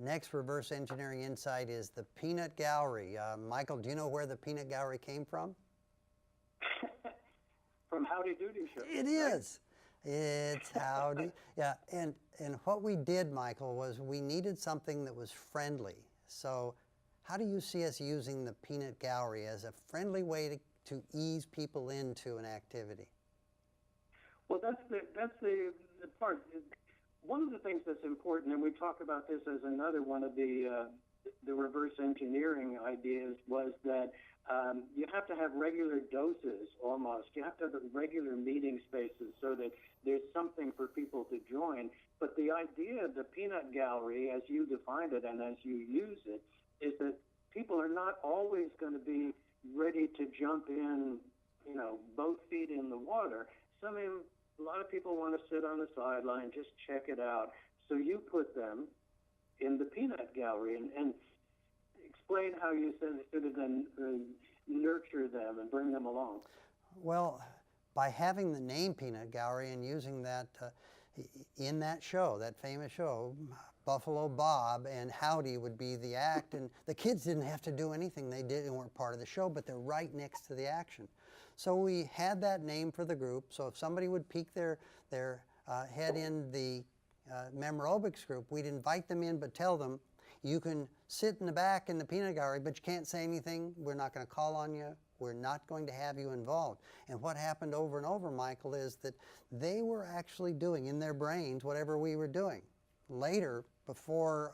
next reverse engineering insight is the peanut gallery. Michael, do you know where the peanut gallery came from? From Howdy Doody Show. It is. It's Howdy. Yeah, and what we did, Michael, was we needed something that was friendly. So how do you see us using the peanut gallery as a friendly way to ease people into an activity? Well, that's the part. One of the things that's important, and we talk about this as another one of the reverse engineering ideas, was that you have to have regular doses almost. You have to have regular meeting spaces so that there's something for people to join. But the idea of the peanut gallery, as you defined it and as you use it, is that people are not always going to be ready to jump in, both feet in the water. A lot of people want to sit on the sideline, just check it out. So you put them in the peanut gallery and explain how you sort of then nurture them and bring them along. Well, by having the name Peanut Gallery and using that in that show, that famous show, Buffalo Bob and Howdy would be the act, and the kids didn't have to do anything. They weren't part of the show, but they're right next to the action. So we had that name for the group. So if somebody would peek their head in the Memorobics group, we'd invite them in, but tell them, you can sit in the back in the peanut gallery, but you can't say anything. We're not going to call on you. We're not going to have you involved. And what happened over and over, Michael, is that they were actually doing in their brains whatever we were doing. Later, before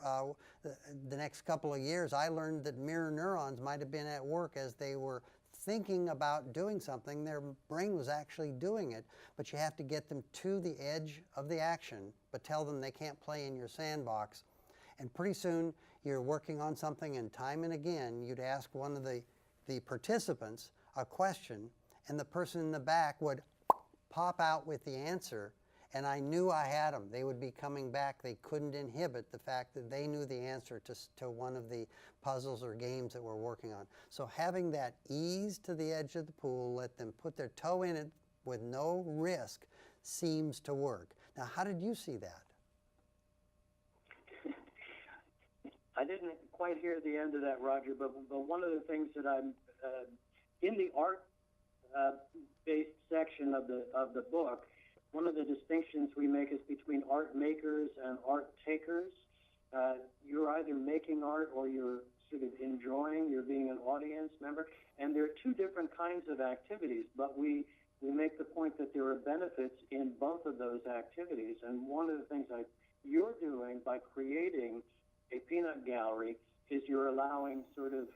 the next couple of years, I learned that mirror neurons might have been at work as they were thinking about doing something. Their brain was actually doing it, but you have to get them to the edge of the action, but tell them they can't play in your sandbox. And pretty soon, you're working on something, and time and again, you'd ask one of the participants a question, and the person in the back would pop out with the answer, and I knew I had them. They would be coming back. They couldn't inhibit the fact that they knew the answer to one of the puzzles or games that we're working on. So having that ease to the edge of the pool, let them put their toe in it with no risk, seems to work. Now, how did you see that? I didn't quite hear the end of that, Roger, but one of the things that I'm in the art-based section of the book, one of the distinctions we make is between art makers and art takers. You're either making art or you're sort of enjoying, you're being an audience member, and there are two different kinds of activities, but we make the point that there are benefits in both of those activities, and one of the things you're doing by creating a peanut gallery is you're allowing sort of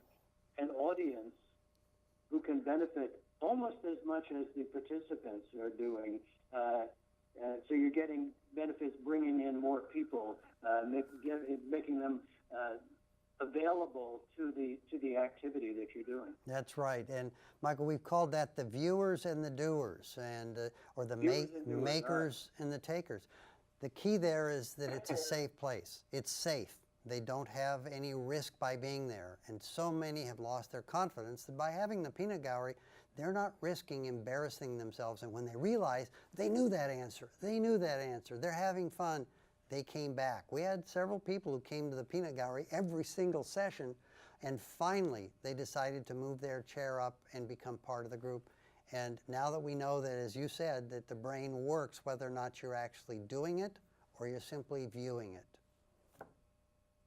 an audience who can benefit almost as much as the participants are doing. So you're getting benefits, bringing in more people, making them available to the activity that you're doing. That's right. And Michael, we've called that the viewers and the doers, and or the makers and the takers. The key there is that it's a safe place. It's safe. They don't have any risk by being there. And so many have lost their confidence that by having the peanut gallery, they're not risking embarrassing themselves. And when they realize they knew that answer, they're having fun, they came back. We had several people who came to the peanut gallery every single session, and finally they decided to move their chair up and become part of the group. And now that we know that, as you said, that the brain works whether or not you're actually doing it or you're simply viewing it.